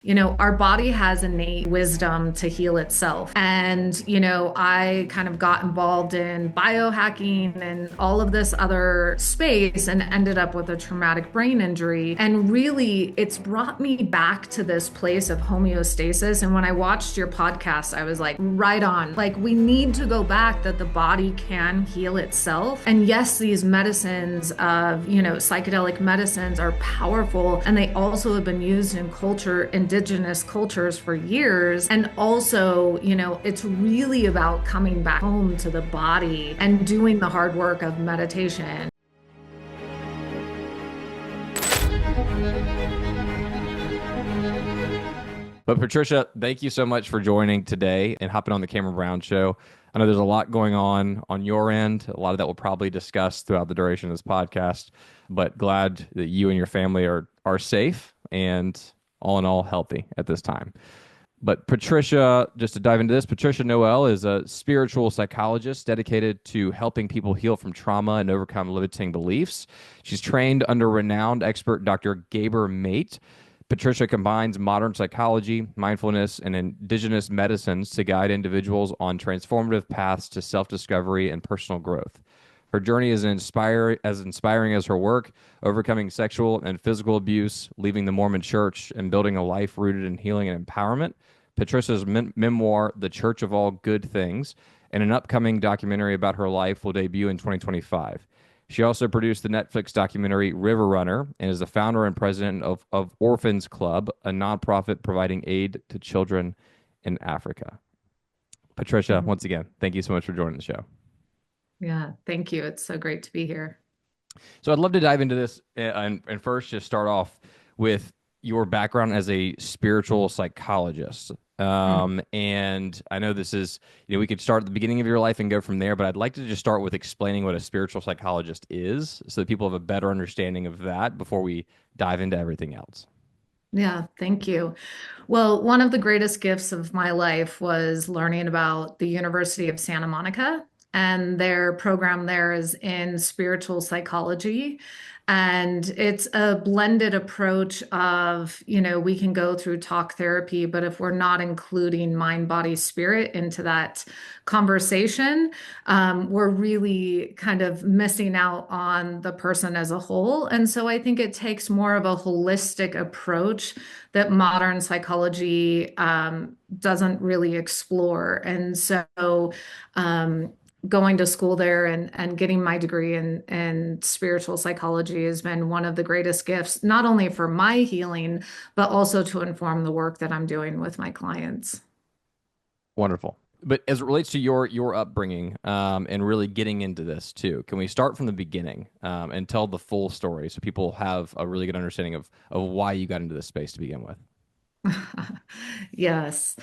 Our body has innate wisdom to heal itself. And, I kind of got involved in biohacking and all of this other space and ended up with a traumatic brain injury. And really, it's brought me back to this place of homeostasis. And when I watched your podcast, I was like, right on. Like, we need to go back that the body can heal itself. And yes, these medicines of, psychedelic medicines are powerful. And they also have been used in indigenous cultures for years. And also, it's really about coming back home to the body and doing the hard work of meditation. But Patricia, thank you so much for joining today and hopping on the Cameron Brown Show. I know there's a lot going on your end. A lot of that we'll probably discuss throughout the duration of this podcast. But glad that you and your family are safe and all in all healthy at this time. But Patricia, just to dive into this, Patricia Noelle is a spiritual psychologist dedicated to helping people heal from trauma and overcome limiting beliefs. She's trained under renowned expert Dr. Gaber Mate. Patricia combines modern psychology, mindfulness, and indigenous medicines to guide individuals on transformative paths to self-discovery and personal growth. Her journey is inspiring as her work, overcoming sexual and physical abuse, leaving the Mormon Church, and building a life rooted in healing and empowerment. Patricia's memoir, The Church of All Good Things, and an upcoming documentary about her life will debut in 2025. She also produced the Netflix documentary River Runner and is the founder and president of Orphans Club, a nonprofit providing aid to children in Africa. Patricia, once again, thank you so much for joining the show. Yeah, thank you. It's so great to be here. So I'd love to dive into this and first just start off with your background as a spiritual psychologist. And I know this is, we could start at the beginning of your life and go from there, but I'd like to just start with explaining what a spiritual psychologist is so that people have a better understanding of that before we dive into everything else. Yeah, thank you. Well, one of the greatest gifts of my life was learning about the University of Santa Monica, and their program there is in spiritual psychology. And it's a blended approach of, we can go through talk therapy, but if we're not including mind, body, spirit into that conversation, we're really kind of missing out on the person as a whole. And so I think it takes more of a holistic approach that modern psychology doesn't really explore. And so, going to school there and getting my degree in spiritual psychology has been one of the greatest gifts, not only for my healing, but also to inform the work that I'm doing with my clients. Wonderful. But as it relates to your upbringing and really getting into this too, can we start from the beginning and tell the full story so people have a really good understanding of why you got into this space to begin with? Yes.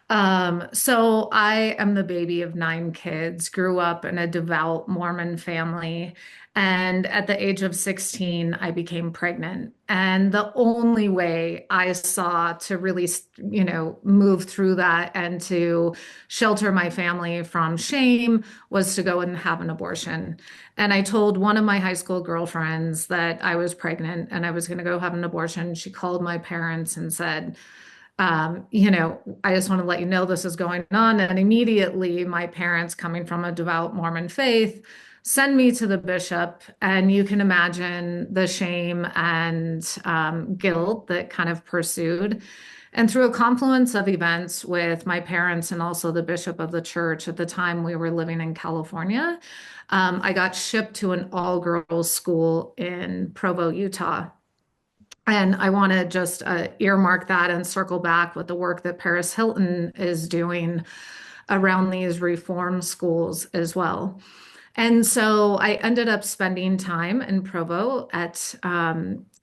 So I am the baby of 9 kids, grew up in a devout Mormon family. And at the age of 16, I became pregnant. And the only way I saw to really, move through that and to shelter my family from shame was to go and have an abortion. And I told one of my high school girlfriends that I was pregnant and I was going to go have an abortion. She called my parents and said, I just want to let you know this is going on. And immediately, my parents, coming from a devout Mormon faith, send me to the bishop. And you can imagine the shame and guilt that kind of pursued. And through a confluence of events with my parents and also the bishop of the church at the time we were living in California, I got shipped to an all-girls school in Provo, Utah. And I want to just earmark that and circle back with the work that Paris Hilton is doing around these reform schools as well. And so I ended up spending time in Provo at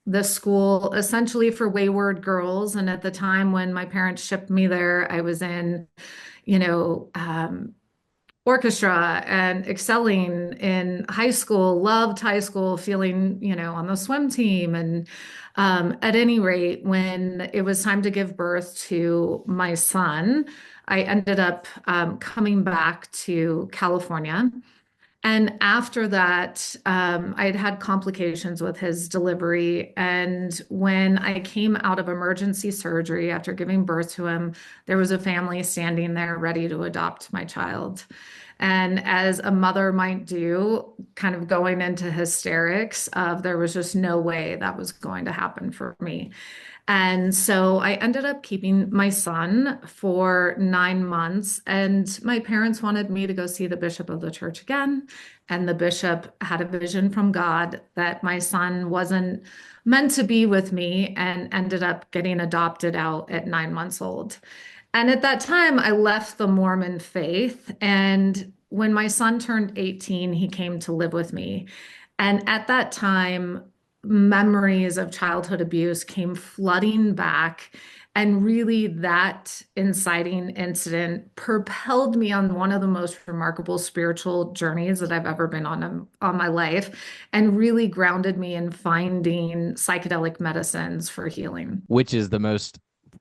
the school essentially for wayward girls. And at the time when my parents shipped me there, I was in, you know, um, orchestra and excelling in high school, loved high school, feeling, on the swim team. And at any rate, when it was time to give birth to my son, I ended up coming back to California. And after that, I had had complications with his delivery. And when I came out of emergency surgery after giving birth to him, there was a family standing there ready to adopt my child. And as a mother might do, kind of going into hysterics of there was just no way that was going to happen for me. And so I ended up keeping my son for 9 months, and my parents wanted me to go see the bishop of the church again. And the bishop had a vision from God that my son wasn't meant to be with me and ended up getting adopted out at 9 months old. And at that time, I left the Mormon faith. And when my son turned 18, he came to live with me. And at that time, memories of childhood abuse came flooding back. And really, that inciting incident propelled me on one of the most remarkable spiritual journeys that I've ever been on my life, and really grounded me in finding psychedelic medicines for healing. Which is the most,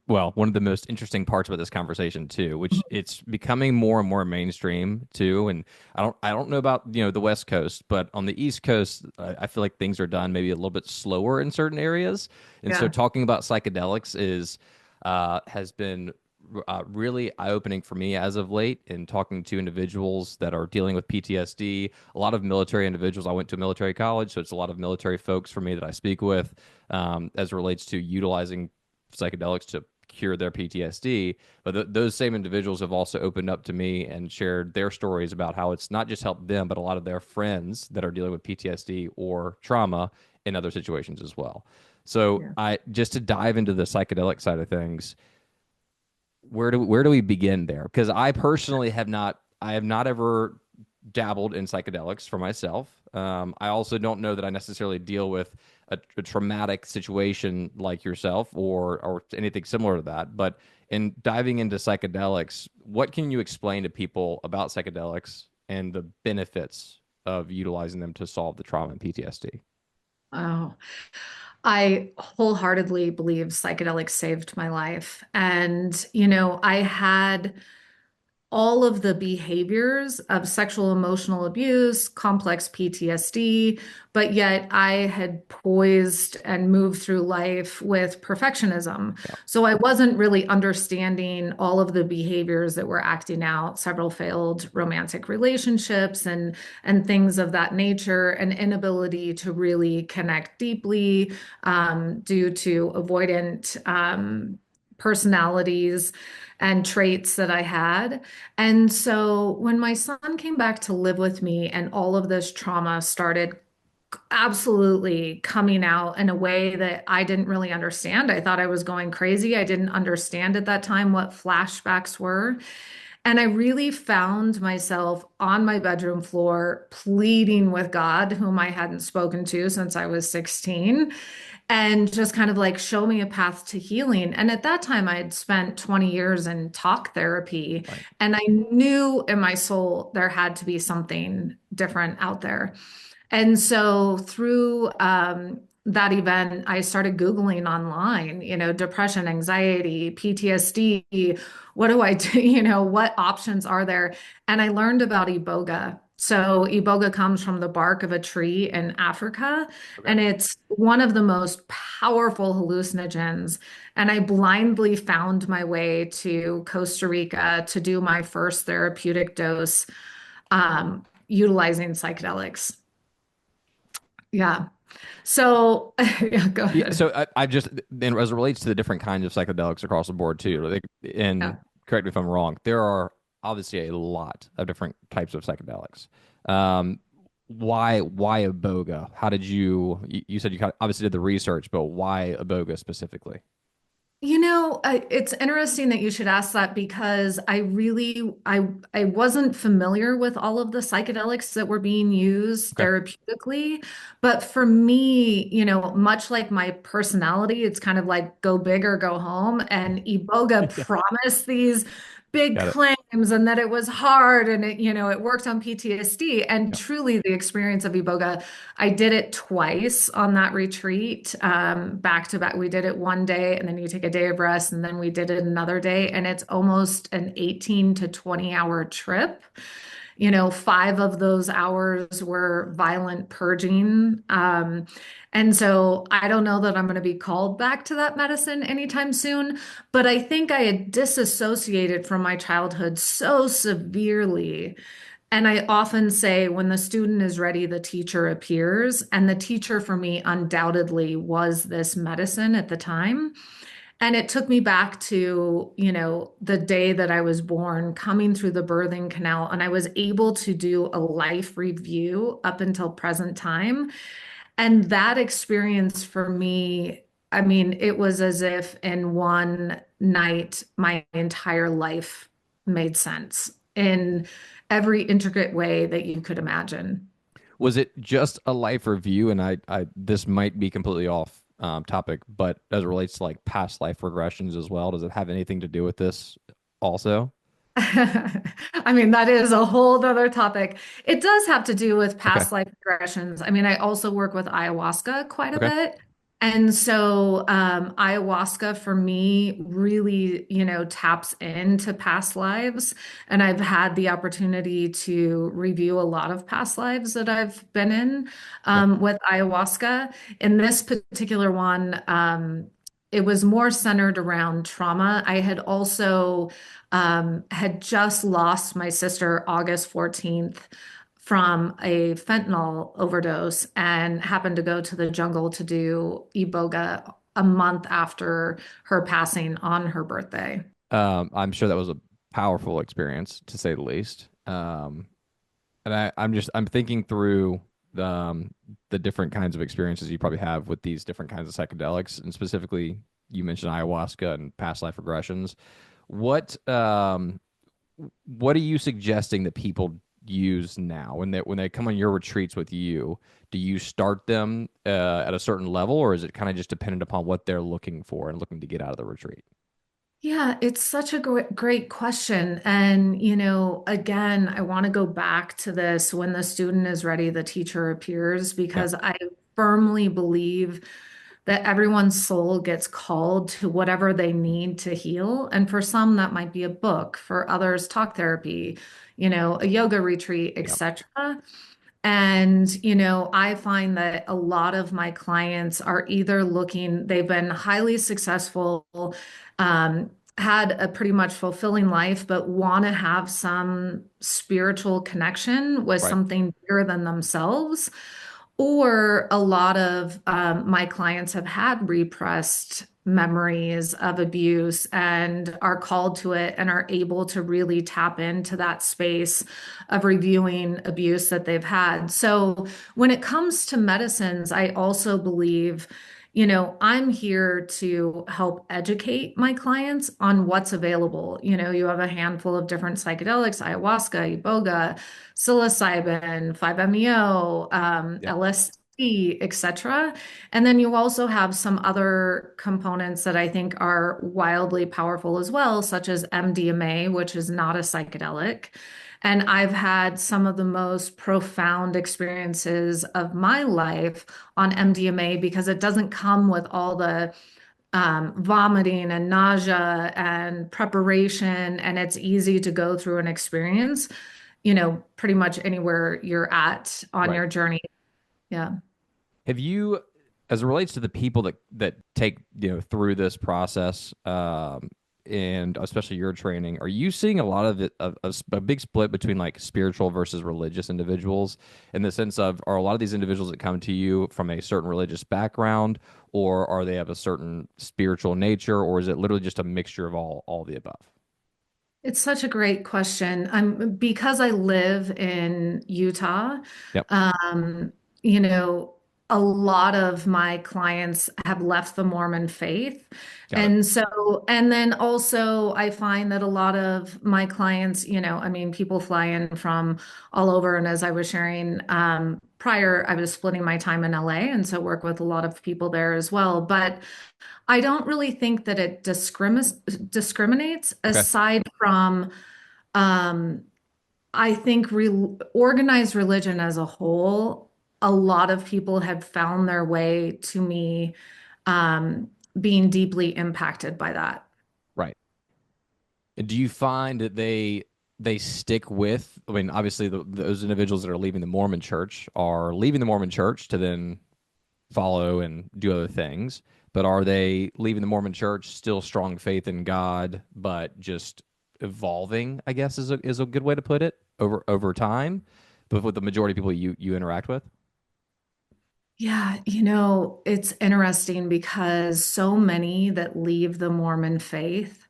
well, one of the most interesting parts about this conversation too, which it's becoming more and more mainstream too. And I don't know about, the West Coast, but on the East Coast, I feel like things are done maybe a little bit slower in certain areas. And so Yeah. talking about psychedelics has been really eye-opening for me as of late in talking to individuals that are dealing with PTSD. A lot of military individuals. I went to a military college, so it's a lot of military folks for me that I speak with, as it relates to utilizing psychedelics to cure their PTSD. But those same individuals have also opened up to me and shared their stories about how it's not just helped them, but a lot of their friends that are dealing with PTSD or trauma in other situations as well. So Yeah. I just to dive into the psychedelic side of things, where do we begin there? Because I have not ever dabbled in psychedelics for myself. I also don't know that I necessarily deal with a traumatic situation like yourself or anything similar to that. But in diving into psychedelics, what can you explain to people about psychedelics and the benefits of utilizing them to solve the trauma and PTSD? Oh, I wholeheartedly believe psychedelics saved my life. And, I had all of the behaviors of sexual emotional abuse, complex PTSD, but yet I had poised and moved through life with perfectionism. Yeah, So I wasn't really understanding all of the behaviors that were acting out, several failed romantic relationships and things of that nature, an inability to really connect deeply due to avoidant personalities and traits that I had. And so when my son came back to live with me and all of this trauma started absolutely coming out in a way that I didn't really understand, I thought I was going crazy. I didn't understand at that time what flashbacks were. And I really found myself on my bedroom floor pleading with God, whom I hadn't spoken to since I was 16, and just kind of like show me a path to healing. And at that time, I had spent 20 years in talk therapy, right. and I knew in my soul there had to be something different out there. And so through that event, I started Googling online, depression, anxiety, PTSD. What do I do? What options are there? And I learned about iboga. So iboga comes from the bark of a tree in Africa, Okay. and it's one of the most powerful hallucinogens. And I blindly found my way to Costa Rica to do my first therapeutic dose, utilizing psychedelics. Yeah. So, yeah, go Yeah, ahead. so I just and as it relates to the different kinds of psychedelics across the board too, like, and Yeah. correct me if I'm wrong, there are obviously a lot of different types of psychedelics. Um, why iboga? How did you said you obviously did the research, but why iboga specifically? It's interesting that you should ask that because I wasn't familiar with all of the psychedelics that were being used Okay. therapeutically. But for me, much like my personality, it's kind of like go big or go home. And Iboga Yeah, promised these big got it. claims and that it was hard and it worked on PTSD. And Yeah. truly the experience of Iboga, I did it twice on that retreat, back to back. We did it one day and then you take a day of rest and then we did it another day. And it's almost an 18 to 20 hour trip. 5 of those hours were violent purging. And so I don't know that I'm going to be called back to that medicine anytime soon, but I think I had disassociated from my childhood so severely. And I often say when the student is ready, the teacher appears. And the teacher for me undoubtedly was this medicine at the time. And it took me back to, the day that I was born, coming through the birthing canal, and I was able to do a life review up until present time. And that experience for me, I mean, it was as if in one night, my entire life made sense in every intricate way that you could imagine. Was it just a life review? And this might be completely off topic, but as it relates to like past life regressions as well, does it have anything to do with this also? I mean, that is a whole other topic. It does have to do with Okay. past life regressions. I mean, I also work with ayahuasca quite a Okay. bit. And so, ayahuasca for me really, taps into past lives. And I've had the opportunity to review a lot of past lives that I've been in, Okay. with ayahuasca. In this particular one, it was more centered around trauma. I had also had just lost my sister August 14th from a fentanyl overdose and happened to go to the jungle to do iboga a month after her passing on her birthday. I'm sure that was a powerful experience to say the least. And I'm thinking through the different kinds of experiences you probably have with these different kinds of psychedelics, and specifically you mentioned ayahuasca and past life regressions. What what are you suggesting that people use now when they come on your retreats with you? Do you start them at a certain level, or is it kind of just dependent upon what they're looking for and looking to get out of the retreat? Yeah, it's such a great question. And, again, I want to go back to this when the student is ready, the teacher appears, Yeah. because I firmly believe that everyone's soul gets called to whatever they need to heal. And for some, that might be a book, for others, talk therapy, a yoga retreat, Yeah. etc. And, I find that a lot of my clients are either they've been highly successful, had a pretty much fulfilling life, but want to have some spiritual connection with Right. something bigger than themselves. Or a lot of my clients have had repressed memories of abuse and are called to it and are able to really tap into that space of reviewing abuse that they've had. So when it comes to medicines, I also believe, I'm here to help educate my clients on what's available. You have a handful of different psychedelics, ayahuasca, iboga, psilocybin, 5-MeO, Yeah. LSD, etc. And then you also have some other components that I think are wildly powerful as well, such as MDMA, which is not a psychedelic. And I've had some of the most profound experiences of my life on MDMA because it doesn't come with all the vomiting and nausea and preparation, and it's easy to go through an experience, pretty much anywhere you're at on Right. your journey. Yeah. Have you, as it relates to the people that take through this process, and especially your training, are you seeing a lot of it a big split between like spiritual versus religious individuals, in the sense of, are a lot of these individuals that come to you from a certain religious background, or are they of a certain spiritual nature, or is it literally just a mixture of all the above? It's such a great question. Because I live in Utah, Yep. um, you know, a lot of my clients have left the Mormon faith. Got it. And so, and then also I find that a lot of my clients, I mean, people fly in from all over. And as I was sharing, prior, I was splitting my time in LA, and so work with a lot of people there as well. But I don't really think that it discriminates Okay. aside from um, I think organized religion as a whole, a lot of people have found their way to me um, being deeply impacted by that. Right. And do you find that they stick with, I mean, obviously those individuals that are leaving the Mormon church are leaving the Mormon church to then follow and do other things. But are they leaving the Mormon church still strong faith in God, but just evolving, I guess is a good way to put it, over time, but with the majority of people you interact with? Yeah, it's interesting because so many that leave the Mormon faith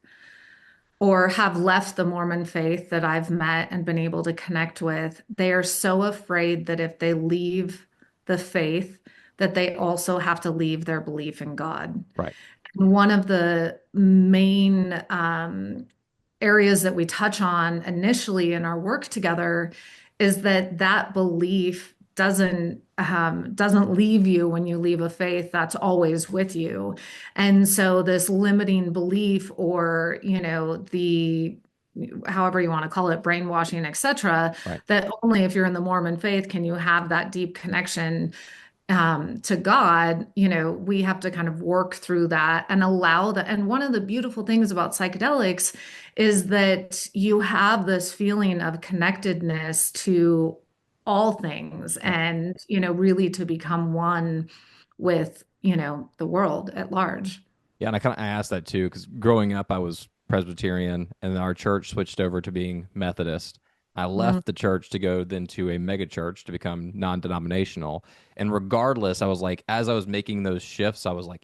or have left the Mormon faith that I've met and been able to connect with, they are so afraid that if they leave the faith, that they also have to leave their belief in God. Right. And one of the main areas that we touch on initially in our work together is that that belief doesn't leave you when you leave a faith. That's always with you. And so this limiting belief, or the however you want to call it, brainwashing, etc., Right. that only if you're in the Mormon faith can you have that deep connection to God. We have to kind of work through that and allow that. And one of the beautiful things about psychedelics is that you have this feeling of connectedness to all things, Right. and, really to become one with, the world at large. Yeah, and I kind of asked that too because growing up I was Presbyterian, and then our church switched over to being Methodist. I Mm, left the church to go then to a mega church to become non-denominational. And regardless, I was like, as I was making those shifts, I was like,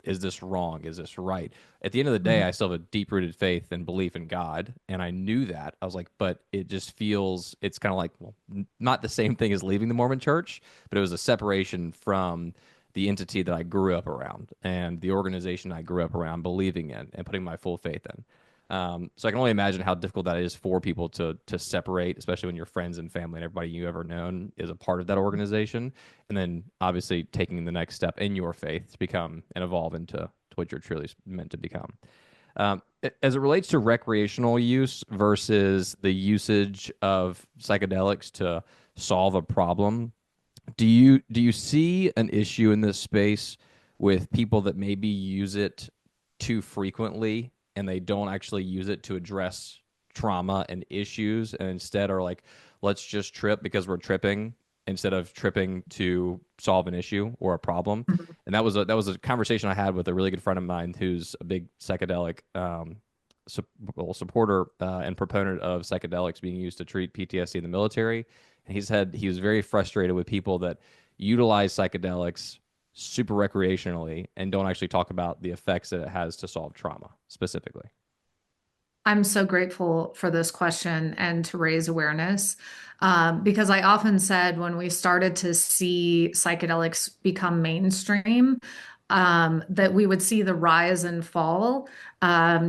is this wrong? Is this right? At the end of the day, mm. I still have a deep-rooted faith and belief in God, and I knew that. I was like, but it just feels, it's kind of like, well, not the same thing as leaving the Mormon church, but it was a separation from the entity that I grew up around and the organization I grew up around, believing in and putting my full faith in. So I can only imagine how difficult that is for people to separate, especially when your friends and family and everybody you ever known is a part of that organization, and then obviously taking the next step in your faith to become and evolve into what you're truly meant to become. As it relates to recreational use versus the usage of psychedelics to solve a problem, do you see an issue in this space with people that maybe use it too frequently and they don't actually use it to address trauma and issues, and instead are like, let's just trip because we're tripping instead of tripping to solve an issue or a problem? And that was a conversation I had with a really good friend of mine who's a big psychedelic supporter and proponent of psychedelics being used to treat PTSD in the military. And he said he was very frustrated with people that utilize psychedelics super recreationally and don't actually talk about the effects that it has to solve trauma specifically. I'm so grateful for this question and to raise awareness, because I often said when we started to see psychedelics become mainstream, that we would see the rise and fall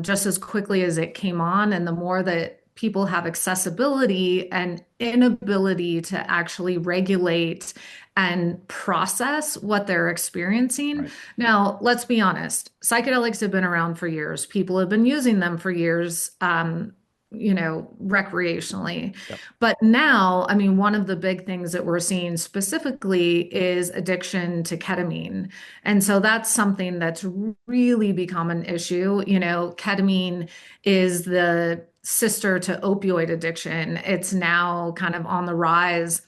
just as quickly as it came on. And the more that people have accessibility and inability to actually regulate and process what they're experiencing. Right. Now, let's be honest, psychedelics have been around for years. People have been using them for years, recreationally. Yep. But now, I mean, one of the big things that we're seeing specifically is addiction to ketamine. And so that's something that's really become an issue. Ketamine is the sister to opioid addiction. It's now kind of on the rise,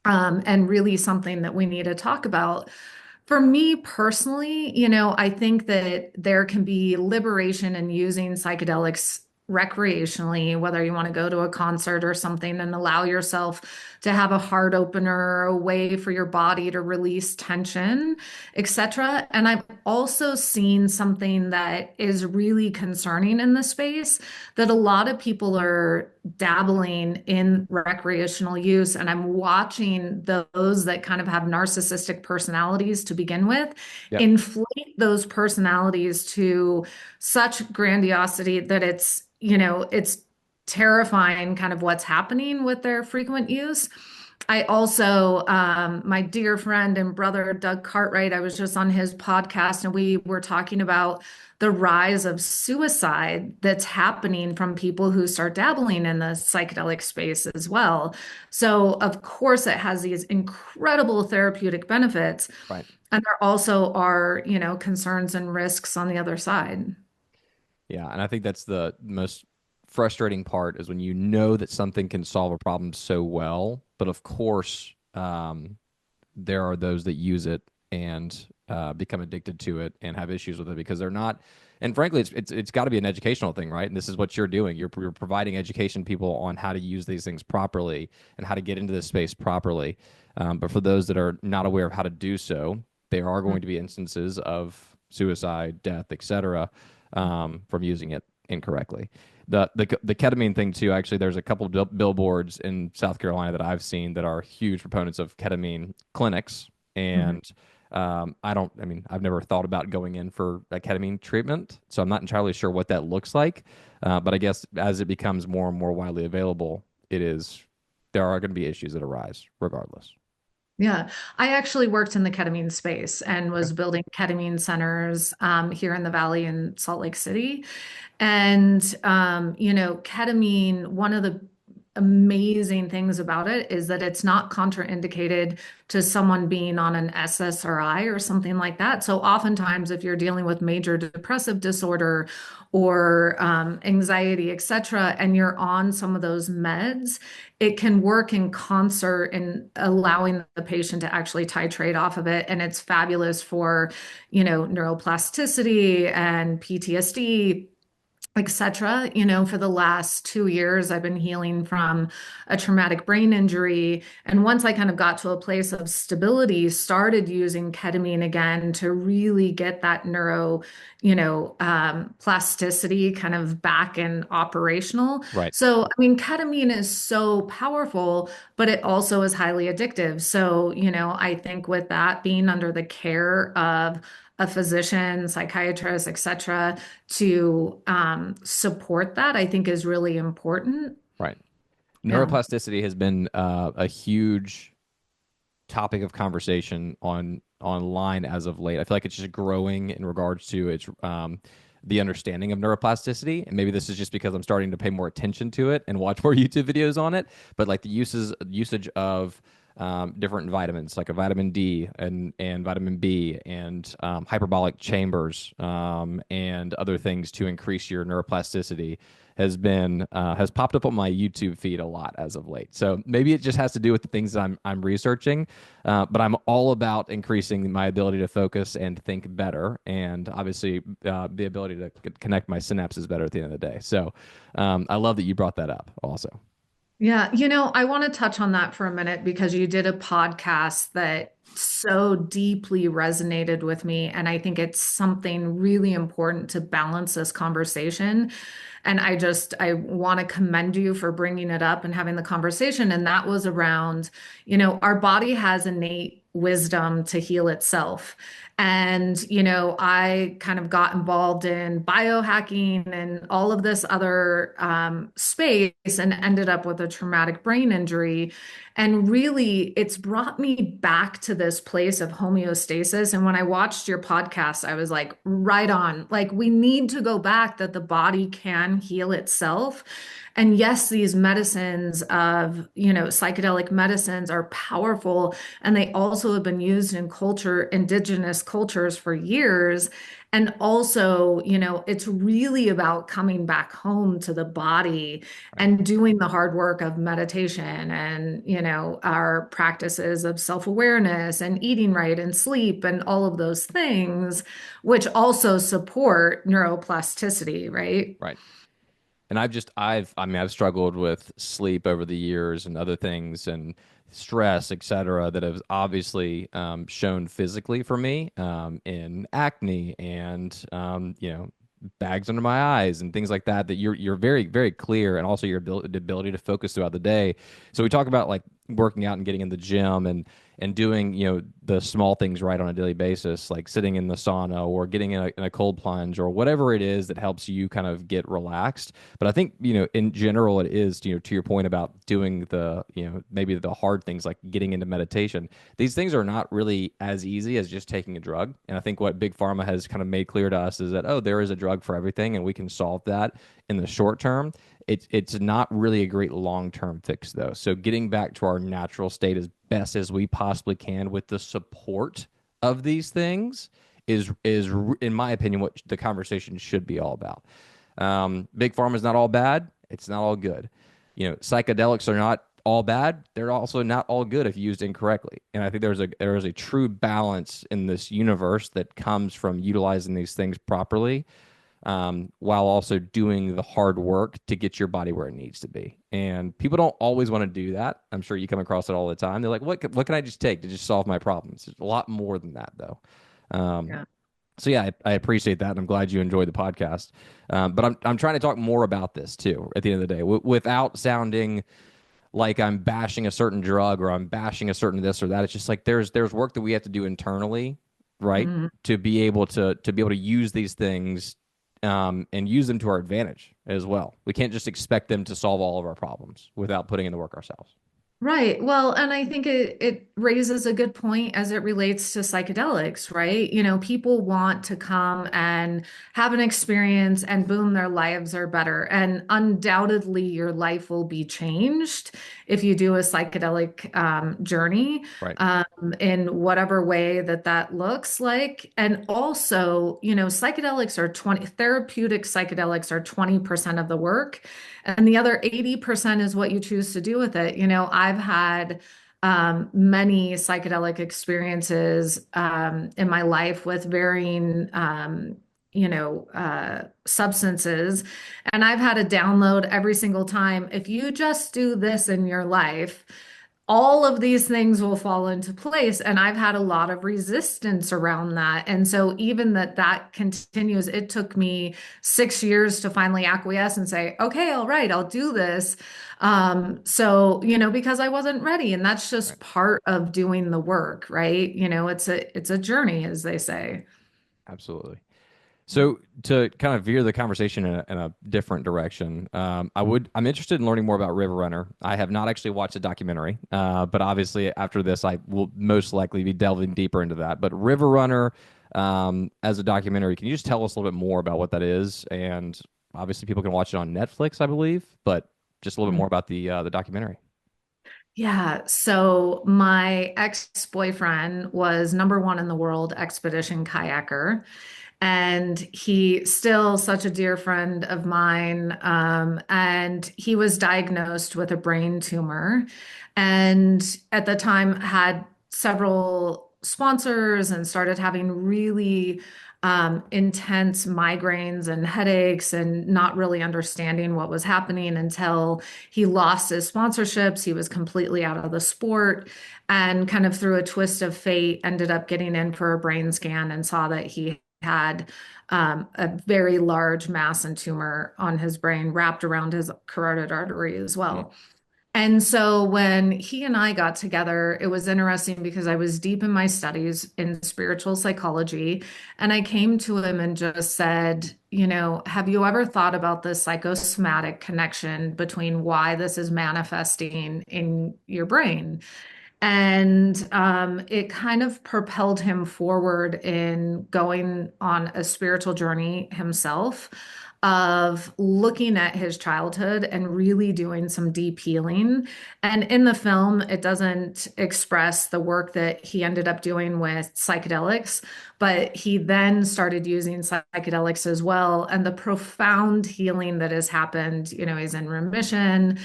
and really something that we need to talk about. For me personally, I think that there can be liberation in using psychedelics recreationally, whether you want to go to a concert or something and allow yourself to have a heart opener, a way for your body to release tension, etc. And I've also seen something that is really concerning in the space, that a lot of people are dabbling in recreational use, and I'm watching those that kind of have narcissistic personalities to begin with Yep. inflate those personalities to such grandiosity that it's terrifying kind of what's happening with their frequent use. I also, my dear friend and brother, Doug Cartwright, I was just on his podcast and we were talking about the rise of suicide that's happening from people who start dabbling in the psychedelic space as well. So, of course, it has these incredible therapeutic benefits. Right. And there also are, concerns and risks on the other side. Yeah, and I think that's the most frustrating part is when you know that something can solve a problem so well, but of course, there are those that use it and become addicted to it and have issues with it because they're not. And frankly, it's got to be an educational thing, right? And this is what you're doing. You're providing education people on how to use these things properly and how to get into this space properly. But for those that are not aware of how to do so, there are going to be instances of suicide, death, etc., from using it incorrectly. The ketamine thing too. Actually, there's a couple of billboards in South Carolina that I've seen that are huge proponents of ketamine clinics, Mhm. and I don't. I mean, I've never thought about going in for a ketamine treatment, so I'm not entirely sure what that looks like. But I guess as it becomes more and more widely available, it is there are going to be issues that arise regardless. Yeah, I actually worked in the ketamine space and Okay. was building ketamine centers here in the Valley in Salt Lake City. And, ketamine, one of the amazing things about it is that it's not contraindicated to someone being on an SSRI or something like that. So, oftentimes, if you're dealing with major depressive disorder or anxiety, etc., and you're on some of those meds, it can work in concert in allowing the patient to actually titrate off of it. And it's fabulous for, neuroplasticity and PTSD, etc. For the last 2 years, I've been healing from a traumatic brain injury. And once I kind of got to a place of stability, started using ketamine again to really get that plasticity kind of back and operational. Right. So, I mean, ketamine is so powerful, but it also is highly addictive. So, I think with that being under the care of a physician, psychiatrist, etc., to support that, I think is really important. Right. Yeah. Neuroplasticity has been a huge topic of conversation online as of late. I feel like it's just growing in regards to its the understanding of neuroplasticity. And maybe this is just because I'm starting to pay more attention to it and watch more YouTube videos on it. But like the usage of different vitamins, like a vitamin D and vitamin B and hyperbolic chambers and other things to increase your neuroplasticity has popped up on my YouTube feed a lot as of late. So maybe it just has to do with the things that I'm researching, but I'm all about increasing my ability to focus and think better, and obviously the ability to connect my synapses better at the end of the day. So I love that you brought that up also. Yeah, I want to touch on that for a minute because you did a podcast that so deeply resonated with me. And I think it's something really important to balance this conversation. And I want to commend you for bringing it up and having the conversation. And that was around, our body has innate wisdom to heal itself. And, I kind of got involved in biohacking and all of this other space and ended up with a traumatic brain injury. And really, it's brought me back to this place of homeostasis. And when I watched your podcast, I was like, right on. Like, we need to go back that the body can heal itself. And yes, these medicines of, psychedelic medicines are powerful, and they also have been used in indigenous cultures for years. And also, it's really about coming back home to the body Right. and doing the hard work of meditation and, our practices of self-awareness and eating right and sleep and all of those things, which also support neuroplasticity, right? Right. And I mean, I've struggled with sleep over the years and other things and stress, et cetera, that have obviously shown physically for me in acne and, bags under my eyes and things like that, that you're very, very clear, and also your ability to focus throughout the day. So we talk about like working out and getting in the gym and doing, the small things right on a daily basis, like sitting in the sauna or getting in a cold plunge or whatever it is that helps you kind of get relaxed. But I think, in general, it is, to your point about doing maybe the hard things like getting into meditation. These things are not really as easy as just taking a drug. And I think what Big Pharma has kind of made clear to us is that, oh, there is a drug for everything and we can solve that in the short term. It's not really a great long-term fix though. So getting back to our natural state as best as we possibly can with the support of these things is in my opinion what the conversation should be all about. Big pharma is not all bad, It's not all good. Psychedelics are not all bad. They're also not all good if used incorrectly. And I think there is a true balance in this universe that comes from utilizing these things properly, while also doing the hard work to get your body where it needs to be. And people don't always want to do that. I'm sure you come across it all the time. They're like, what can I just take to just solve my problems? There's a lot more than that, though. Um, Yeah. so yeah, I appreciate that, and I'm glad you enjoyed the podcast. But I'm trying to talk more about this too. At the end of the day, without sounding like I'm bashing a certain drug or I'm bashing a certain this or that. It's just like there's work that we have to do internally, right, Mhm. to be able to use these things, and use them to our advantage as well. We can't just expect them to solve all of our problems without putting in the work ourselves. Right. Well, and I think it raises a good point as it relates to psychedelics, right? People want to come and have an experience and boom, their lives are better. And undoubtedly, your life will be changed if you do a psychedelic journey Right. in whatever way that looks like. And also, therapeutic psychedelics are 20% of the work. And the other 80% is what you choose to do with it. I've had many psychedelic experiences in my life with varying, substances. And I've had to download every single time. If you just do this in your life, all of these things will fall into place. And I've had a lot of resistance around that. And so, even that continues, it took me 6 years to finally acquiesce and say, okay, all right, I'll do this. Because I wasn't ready. And that's Right. just part of doing the work, right? It's a journey, as they say. Absolutely. So to kind of veer the conversation in a different direction, I'm interested in learning more about River Runner. I have not actually watched the documentary, but obviously after this, I will most likely be delving deeper into that. But River Runner, as a documentary, can you just tell us a little bit more about what that is? And obviously, people can watch it on Netflix, I believe, but just a little bit more about the documentary. Yeah, so my ex-boyfriend was number one in the world expedition kayaker, and he still such a dear friend of mine. And he was diagnosed with a brain tumor, and at the time had several sponsors and started having really intense migraines and headaches and not really understanding what was happening until he lost his sponsorships. He was completely out of the sport and kind of through a twist of fate ended up getting in for a brain scan and saw that he had a very large mass and tumor on his brain wrapped around his carotid artery as Mm. well. And so when he and I got together, it was interesting because I was deep in my studies in spiritual psychology. And I came to him and just said, have you ever thought about the psychosomatic connection between why this is manifesting in your brain? And it kind of propelled him forward in going on a spiritual journey himself of looking at his childhood and really doing some deep healing. And in the film, it doesn't express the work that he ended up doing with psychedelics, but he then started using psychedelics as well. And the profound healing that has happened, he's in remission.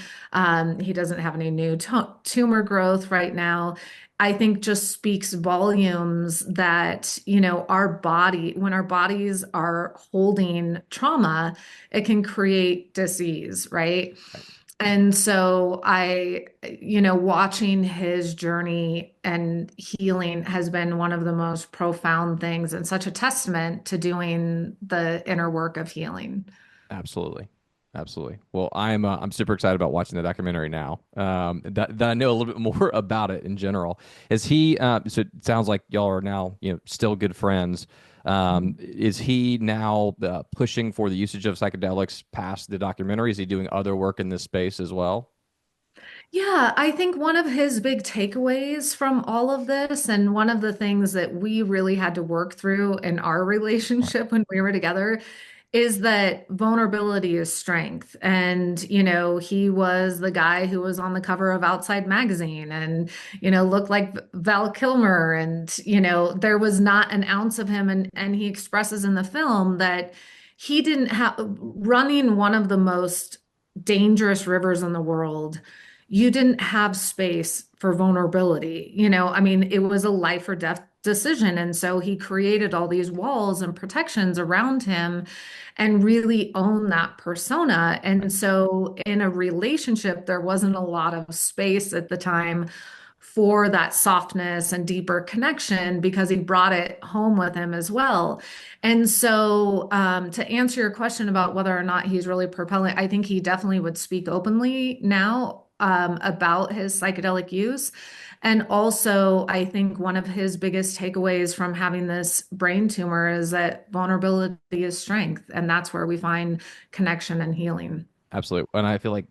He doesn't have any new tumor growth right now. I think just speaks volumes that, when our bodies are holding trauma, it can create disease, right? Right. And so watching his journey and healing has been one of the most profound things and such a testament to doing the inner work of healing. Absolutely. Absolutely. Well, I'm super excited about watching the documentary now. That I know a little bit more about it in general. Is he? So it sounds like y'all are now still good friends. Is he now pushing for the usage of psychedelics past the documentary? Is he doing other work in this space as well? Yeah, I think one of his big takeaways from all of this, and one of the things that we really had to work through in our Right. relationship when we were together, is that vulnerability is strength. And, he was the guy who was on the cover of Outside Magazine and, looked like Val Kilmer. And, there was not an ounce of him. And he expresses in the film that he didn't have running one of the most dangerous rivers in the world, you didn't have space for vulnerability. I mean, it was a life or death decision. And so he created all these walls and protections around him and really owned that persona. And so in a relationship, there wasn't a lot of space at the time for that softness and deeper connection because he brought it home with him as well. And so, to answer your question about whether or not he's really propelling, I think he definitely would speak openly now about his psychedelic use. And also, I think one of his biggest takeaways from having this brain tumor is that vulnerability is strength, and that's where we find connection and healing. Absolutely. And I feel like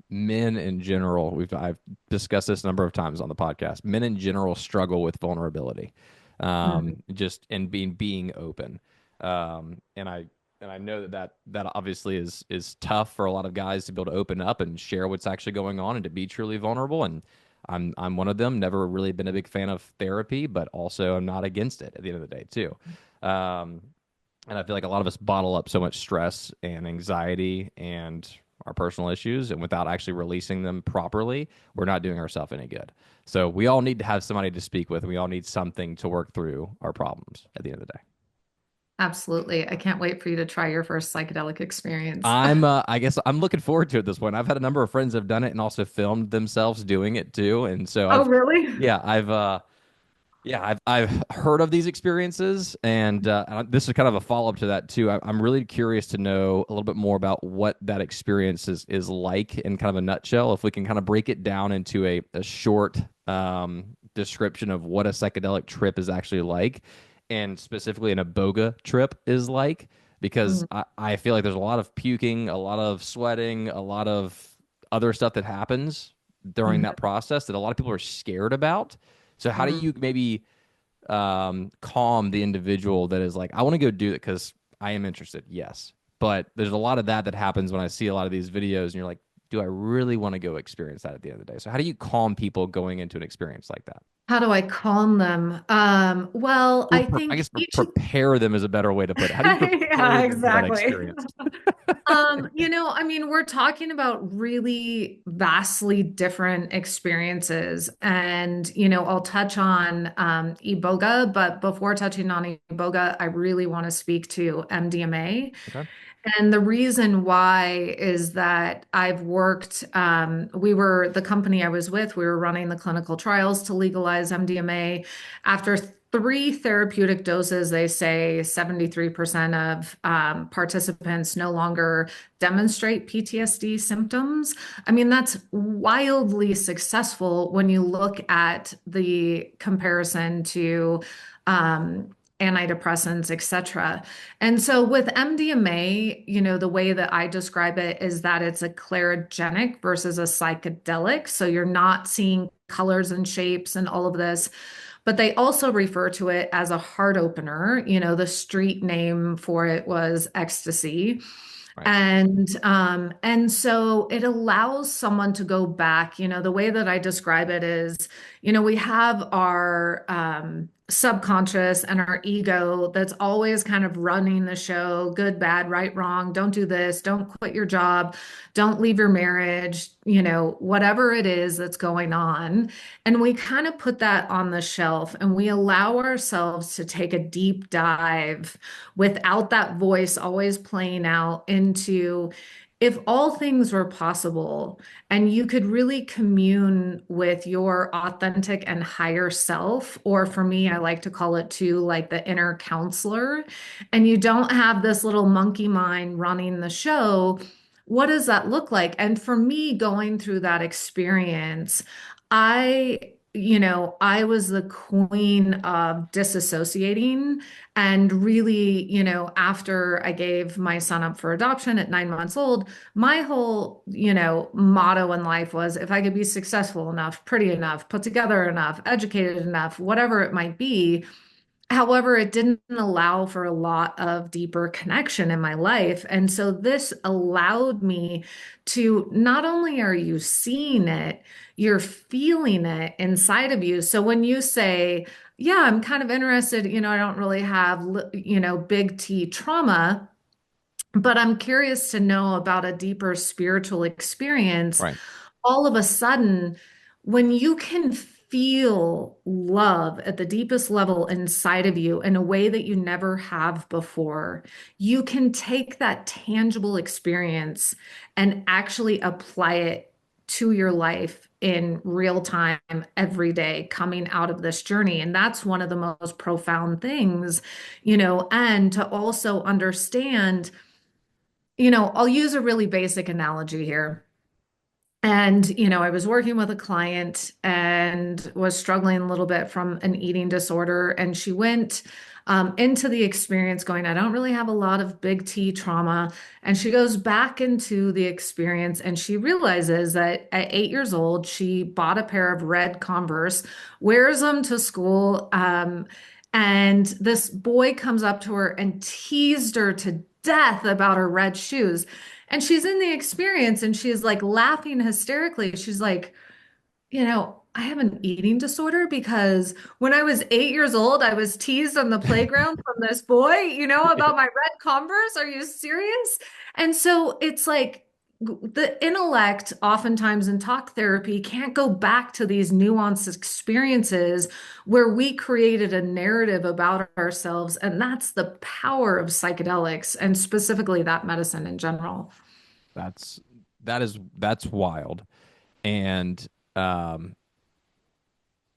men in general, I've discussed this a number of times on the podcast. Men in general struggle with vulnerability, Mhm. just and being open. And I know that obviously is tough for a lot of guys to be able to open up and share what's actually going on and to be truly vulnerable. And I'm one of them. Never really been a big fan of therapy, but also I'm not against it at the end of the day too. Um, and I feel like a lot of us bottle up so much stress and anxiety and our personal issues, and without actually releasing them properly, we're not doing ourselves any good. So we all need to have somebody to speak with. And we all need something to work through our problems at the end of the day. Absolutely. I can't wait for you to try your first psychedelic experience. I guess I'm looking forward to it at this point. I've had a number of friends that have done it and also filmed themselves doing it too. And so Oh, really? yeah, I've heard of these experiences, and this is kind of a follow up to that too. I'm really curious to know a little bit more about what that experience is like in kind of a nutshell. If we can kind of break it down into a short description of what a psychedelic trip is actually like, and specifically an iboga trip is like, because Mm, I feel like there's a lot of puking, a lot of sweating, a lot of other stuff that happens during that mhm, process that a lot of people are scared about. So how do mm. you maybe calm the individual that is like, I want to go do it because I am interested, yes. But there's a lot of that happens when I see a lot of these videos, and you're like, do I really want to go experience that at the end of the day? So how do you calm people going into an experience like that? How do I calm them? Well, Or I I think guess each, prepare them is a better way to put it. How do you yeah, prepare them for that exactly. experience? I mean, we're talking about really vastly different experiences. And, I'll touch on Iboga, but before touching on Iboga, I really want to speak to MDMA. Okay. And the reason why is that the company I was with, we were running the clinical trials to legalize MDMA. After three therapeutic doses, they say 73% of participants no longer demonstrate PTSD symptoms. I mean, that's wildly successful when you look at the comparison to antidepressants, etc. And so with MDMA, the way that I describe it is that it's a clarogenic versus a psychedelic. So you're not seeing colors and shapes and all of this, but they also refer to it as a heart opener. The street name for it was ecstasy. Right. And so it allows someone to go back. The way that I describe it is, we have our subconscious and our ego that's always kind of running the show, good, bad, right, wrong, don't do this, don't quit your job, don't leave your marriage, whatever it is that's going on. And we kind of put that on the shelf and we allow ourselves to take a deep dive without that voice always playing out into if all things were possible and you could really commune with your authentic and higher self, or for me, I like to call it too, like the inner counselor, and you don't have this little monkey mind running the show, what does that look like? And for me, going through that experience, I was the queen of disassociating and really, after I gave my son up for adoption at 9 months old, my whole, motto in life was if I could be successful enough, pretty enough, put together enough, educated enough, whatever it might be. However, it didn't allow for a lot of deeper connection in my life. And so this allowed me to not only are you seeing it, you're feeling it inside of you. So when you say, yeah, I'm kind of interested, I don't really have, big T trauma. But I'm curious to know about a deeper spiritual experience. Right. All of a sudden, when you can feel love at the deepest level inside of you in a way that you never have before, you can take that tangible experience and actually apply it to your life in real time every day coming out of this journey. And that's one of the most profound things, and to also understand. I'll use a really basic analogy here. And, I was working with a client and was struggling a little bit from an eating disorder. And she went into the experience going, I don't really have a lot of big T trauma. And she goes back into the experience and she realizes that at 8 years old, she bought a pair of red Converse, wears them to school. And this boy comes up to her and teased her to death about her red shoes. And she's in the experience and she's like laughing hysterically. She's like, I have an eating disorder because when I was 8 years old, I was teased on the playground from this boy, about my red Converse. Are you serious? And so it's like the intellect, oftentimes in talk therapy, can't go back to these nuanced experiences where we created a narrative about ourselves. And that's the power of psychedelics and specifically that medicine in general. That's that's wild. And um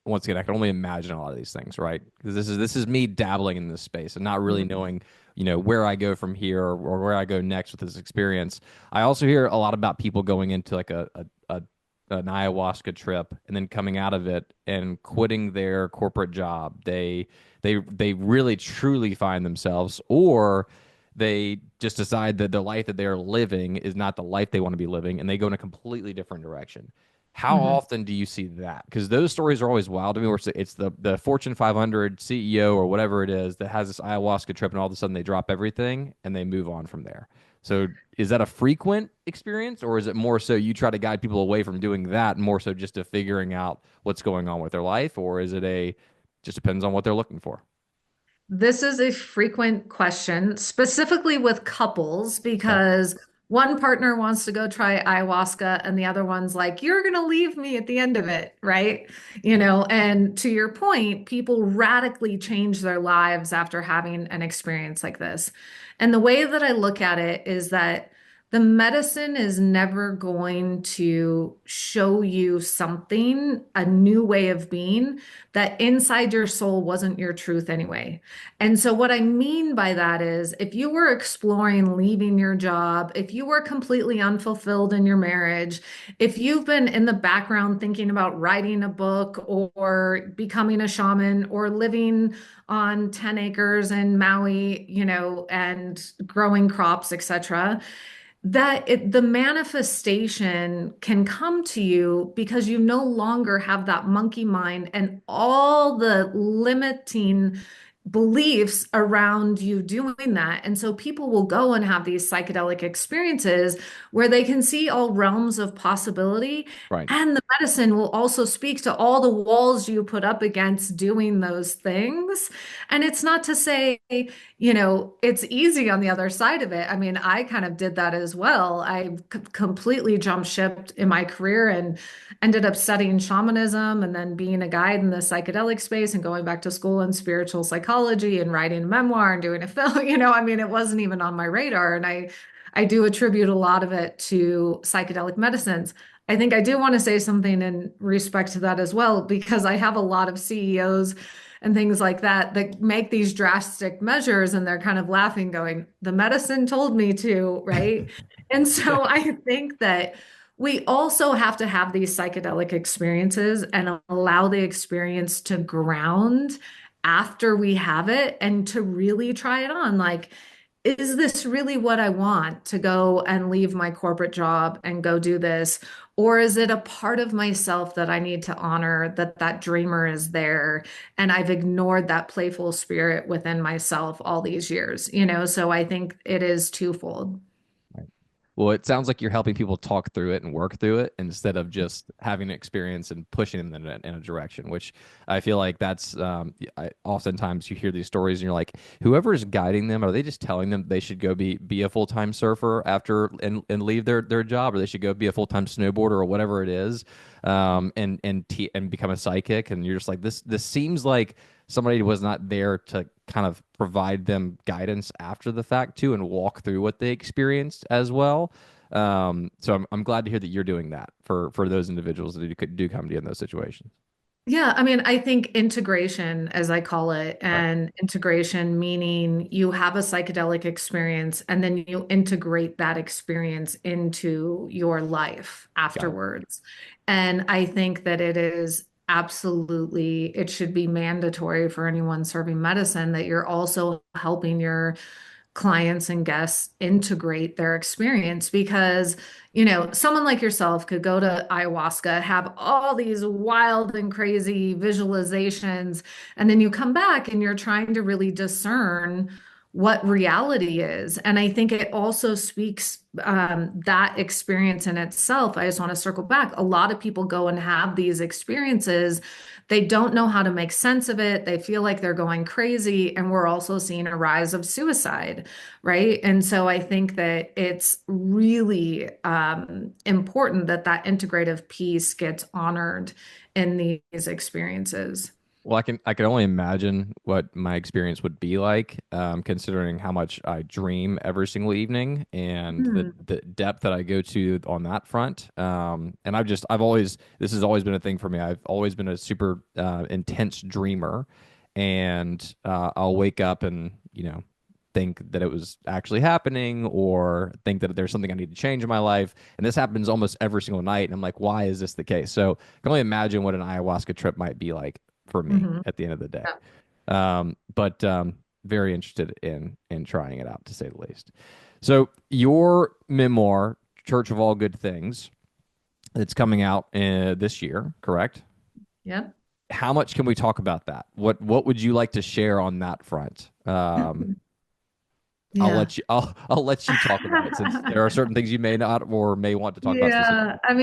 once again, I can only imagine a lot of these things, right? Because this is me dabbling in this space and not really Mhm. knowing, where I go from here, or where I go next with this experience. I also hear a lot about people going into like an ayahuasca trip and then coming out of it and quitting their corporate job. They really truly find themselves, or they just decide that the life that they're living is not the life they want to be living, and they go in a completely different direction. How Mhm. often do you see that? Because those stories are always wild to me. Where it's the Fortune 500 CEO or whatever it is that has this ayahuasca trip, and all of a sudden they drop everything and they move on from there. So is that a frequent experience, or is it more so you try to guide people away from doing that, more so just to figuring out what's going on with their life, or is it a just depends on what they're looking for? This is a frequent question, specifically with couples, Okay. because one partner wants to go try ayahuasca and the other one's like, you're going to leave me at the end of it, right? And to your point, people radically change their lives after having an experience like this. And the way that I look at it is that the medicine is never going to show you something, a new way of being that inside your soul wasn't your truth anyway. And so, what I mean by that is if you were exploring leaving your job, if you were completely unfulfilled in your marriage, if you've been in the background thinking about writing a book or becoming a shaman or living on 10 acres in Maui, and growing crops, etc., the manifestation can come to you because you no longer have that monkey mind and all the limiting beliefs around you doing that. And so people will go and have these psychedelic experiences where they can see all realms of possibility. Right. And the medicine will also speak to all the walls you put up against doing those things. And it's not to say, it's easy on the other side of it. I mean, I kind of did that as well. I completely jumped ship in my career and ended up studying shamanism and then being a guide in the psychedelic space and going back to school in spiritual psychology and writing a memoir and doing a film. I mean, it wasn't even on my radar. And I do attribute a lot of it to psychedelic medicines. I think I do want to say something in respect to that as well, because I have a lot of CEOs and things like that make these drastic measures and they're kind of laughing, going, the medicine told me to, right? And so I think that we also have to have these psychedelic experiences and allow the experience to ground after we have it and to really try it on. Like, is this really what I want to go and leave my corporate job and go do this? Or is it a part of myself that I need to honor that that dreamer is there and I've ignored that playful spirit within myself all these years, So I think it is twofold. Right. Well, it sounds like you're helping people talk through it and work through it instead of just having an experience and pushing them in a direction, which I feel like that's oftentimes you hear these stories and you're like, whoever is guiding them, are they just telling them they should go be a full-time surfer after and leave their job, or they should go be a full-time snowboarder or whatever it is, and become a psychic? And you're just like, this seems like somebody was not there to kind of provide them guidance after the fact too and walk through what they experienced as well. So I'm glad to hear that you're doing that for those individuals that do come to you in those situations. Yeah, I mean, I think integration, as I call it, Right. and integration meaning you have a psychedelic experience and then you integrate that experience into your life Got it. afterwards. And I think that it is absolutely, it should be mandatory for anyone serving medicine that you're also helping your clients and guests integrate their experience because, someone like yourself could go to ayahuasca, have all these wild and crazy visualizations, and then you come back and you're trying to really discern what reality is. And I think it also speaks that experience in itself. I just want to circle back. A lot of people go and have these experiences. They don't know how to make sense of it. They feel like they're going crazy. And we're also seeing a rise of suicide, right? And so I think that it's really important that that integrative piece gets honored in these experiences. Well, I can only imagine what my experience would be like, considering how much I dream every single evening and the Hmm. the depth that I go to on that front. And I've always this has always been a thing for me. I've always been a super intense dreamer, and I'll wake up and think that it was actually happening or think that there's something I need to change in my life. And this happens almost every single night. And I'm like, why is this the case? So I can only imagine what an ayahuasca trip might be like for me Hmm. at the end of the day. Yeah. But very interested in trying it out to say the least. So your memoir, Church of All Good Things, it's coming out this year, correct? Yep. How much can we talk about that? What would you like to share on that front? I'll Yeah. let you I'll let you talk about it since there are certain things you may not or may want to talk about Yeah, specifically. I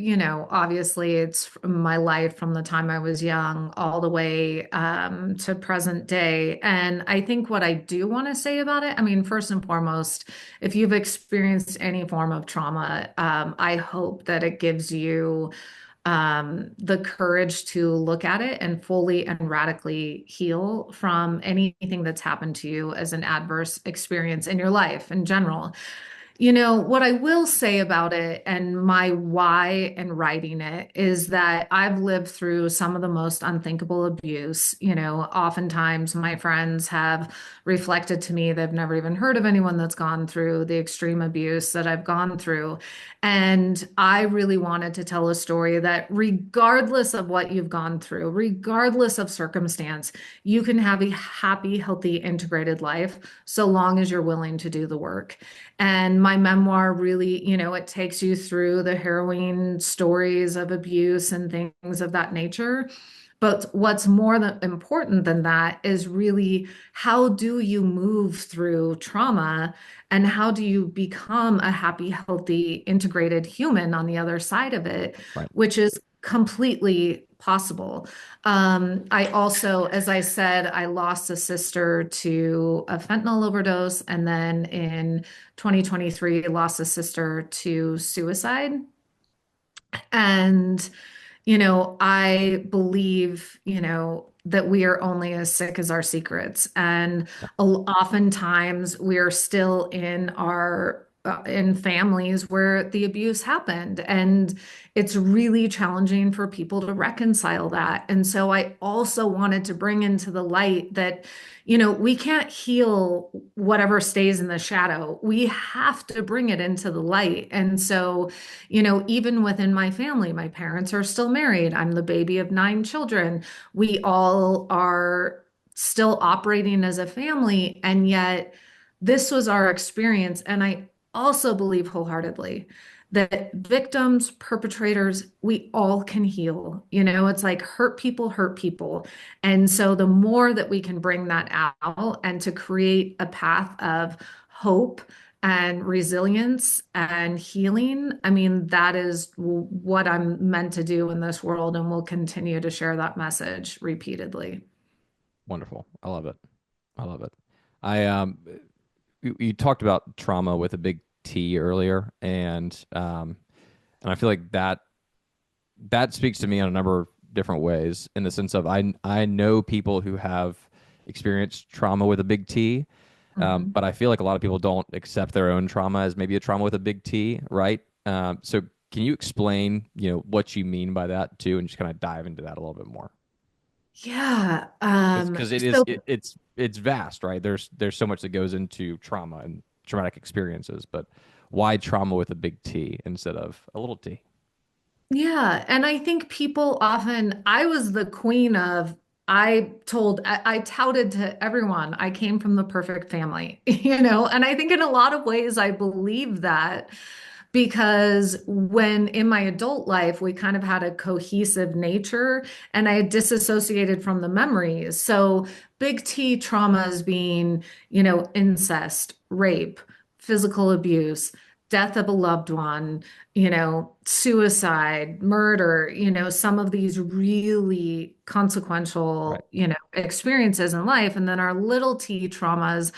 mean, obviously it's my life from the time I was young all the way to present day. And I think what I do want to say about it, I mean, first and foremost, if you've experienced any form of trauma, I hope that it gives you the courage to look at it and fully and radically heal from anything that's happened to you as an adverse experience in your life in general. What I will say about it and my why in writing it is that I've lived through some of the most unthinkable abuse. Oftentimes my friends have reflected to me they've never even heard of anyone that's gone through the extreme abuse that I've gone through. And I really wanted to tell a story that, regardless of what you've gone through, regardless of circumstance, you can have a happy, healthy, integrated life so long as you're willing to do the work. And my memoir really, it takes you through the harrowing stories of abuse and things of that nature. But what's more important than that is really how do you move through trauma and how do you become a happy, healthy, integrated human on the other side of it, Right. which is completely possible. I also, as I said, I lost a sister to a fentanyl overdose, and then in 2023, lost a sister to suicide. And I believe, that we are only as sick as our secrets. And oftentimes we're still in in families where the abuse happened. And it's really challenging for people to reconcile that. And so I also wanted to bring into the light that, we can't heal whatever stays in the shadow. We have to bring it into the light. And so, even within my family, my parents are still married. I'm the baby of 9 children. We all are still operating as a family, and yet this was our experience. And I also believe wholeheartedly that victims, perpetrators, we all can heal. It's like hurt people hurt people. And so the more that we can bring that out and to create a path of hope and resilience and healing. I mean, that is what I'm meant to do in this world, and will continue to share that message repeatedly. Wonderful. I love it. I love it. I you talked about trauma with a big T earlier, and I feel like that speaks to me on a number of different ways in the sense of I know people who have experienced trauma with a big T, Mhm. but I feel like a lot of people don't accept their own trauma as maybe a trauma with a big T, right? So can you explain, what you mean by that too, and just kind of dive into that a little bit more? Yeah. Because it is So it's vast, right? There's so much that goes into trauma and traumatic experiences, but why trauma with a big T instead of a little t? yeah, and I think people often, I was the queen of, I touted to everyone, I came from the perfect family, and I think in a lot of ways I believe that because when in my adult life, we kind of had a cohesive nature and I had disassociated from the memories. So big T traumas being, incest, rape, physical abuse, death of a loved one, suicide, murder, some of these really Right, consequential, experiences in life. And then our little T traumas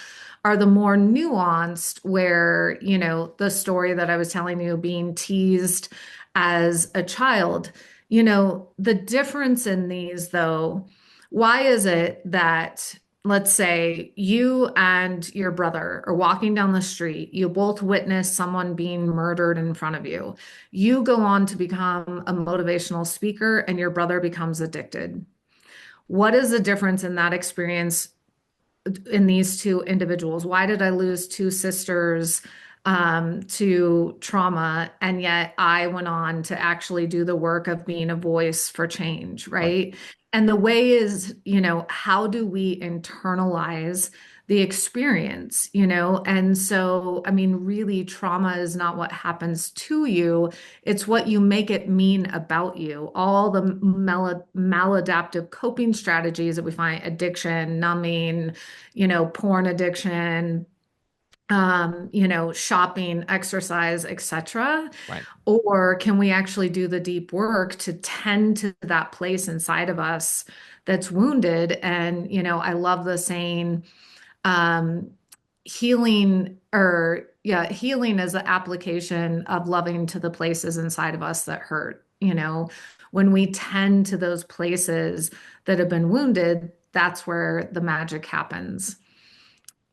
are the more nuanced, where, the story that I was telling you, being teased as a child, the difference in these, though, why is it that, let's say you and your brother are walking down the street, you both witness someone being murdered in front of you. You go on to become a motivational speaker and your brother becomes addicted. What is the difference in that experience in these two individuals? Why did I lose two sisters to trauma, and yet I went on to actually do the work of being a voice for change, right. right? And the way is, how do we internalize the experience, And so, I mean, really, trauma is not what happens to you, it's what you make it mean about you. All the maladaptive coping strategies that we find, addiction, numbing, porn addiction, shopping, exercise, etc. Right. Or can we actually do the deep work to tend to that place inside of us that's wounded? And, I love the saying, um, healing, or yeah, healing is the application of loving to the places inside of us that hurt. When we tend to those places that have been wounded, that's where the magic happens.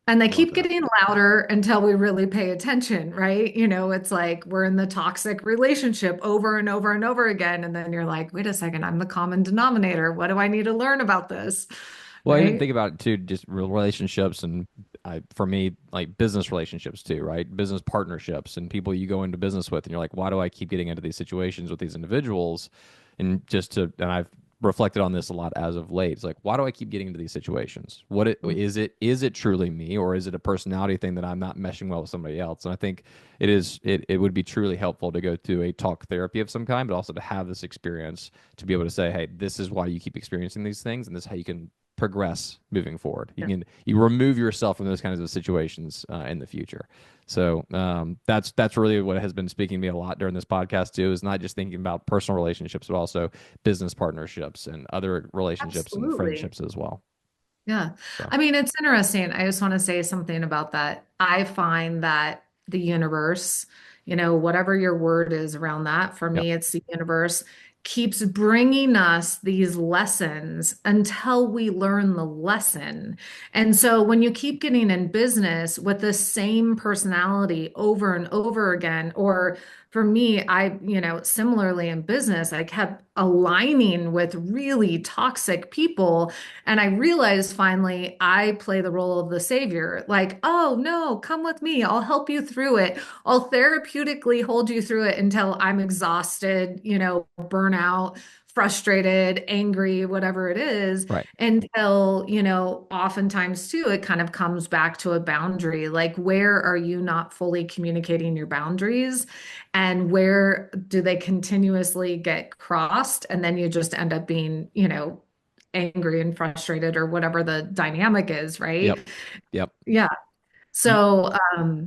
And they I love keep that. getting louder until we really pay attention, right? It's like we're in the toxic relationship over and over and over again. And then you're like, wait a second, I'm the common denominator. What do I need to learn about this? Well, I even Right? think about it too, just relationships and for me, like business relationships too, right? Business partnerships and people you go into business with, and you're like, why do I keep getting into these situations with these individuals? And I've reflected on this a lot as of late. It's like, why do I keep getting into these situations? Is it truly me, or is it a personality thing that I'm not meshing well with somebody else? And I think it would be truly helpful to go through a talk therapy of some kind, but also to have this experience to be able to say, hey, this is why you keep experiencing these things, and this is how you can progress moving forward. You remove yourself from those kinds of situations in the future. So that's really what has been speaking to me a lot during this podcast too. Is not just thinking about personal relationships, but also business partnerships and other relationships and Absolutely. friendships as well. Yeah. So I mean, it's interesting. I just want to say something about that. I find that the universe, whatever your word is around that, for yep, me, it's the universe, keeps bringing us these lessons until we learn the lesson. And so when you keep getting in business with the same personality over and over again, or for me, similarly in business, I kept aligning with really toxic people, and I realized finally I play the role of the savior. Like, oh no, come with me. I'll help you through it. I'll therapeutically hold you through it until I'm exhausted, burnout, frustrated, angry, whatever it is. right. Until, oftentimes too, it kind of comes back to a boundary. Like, where are you not fully communicating your boundaries? And where do they continuously get crossed? And then you just end up being, angry and frustrated, or whatever the dynamic is, Yep, right? yep. Yeah. So,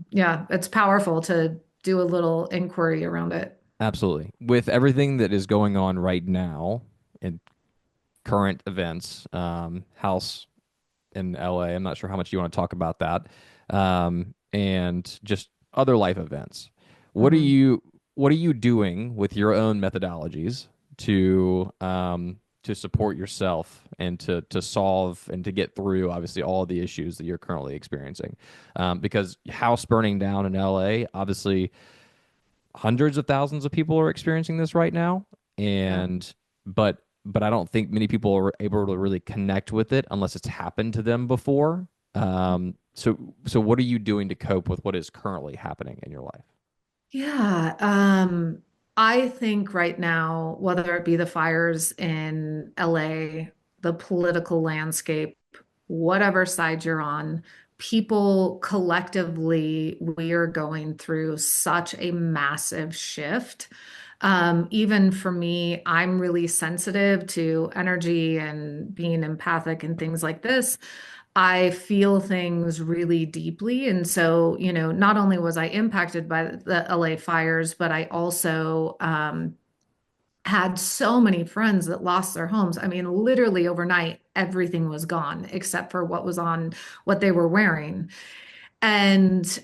yeah, it's powerful to do a little inquiry around it. Absolutely. With everything that is going on right now in current events, House in LA, I'm not sure how much you want to talk about that, and just other life events. What are Mhm. you what are you doing with your own methodologies to support yourself and to solve and to get through obviously all of the issues that you're currently experiencing? Because house burning down in LA, obviously hundreds of thousands of people are experiencing this right now, Yeah. and but I don't think many people are able to really connect with it unless it's happened to them before. So what are you doing to cope with what is currently happening in your life? Yeah, I think right now, whether it be the fires in LA, the political landscape, whatever side you're on, people collectively, we are going through such a massive shift. Even for me, I'm really sensitive to energy and being empathic and things like this. I feel things really deeply. And so, not only was I impacted by the LA fires, but I also had so many friends that lost their homes. I mean, literally overnight, everything was gone except for what was on what they were wearing. And,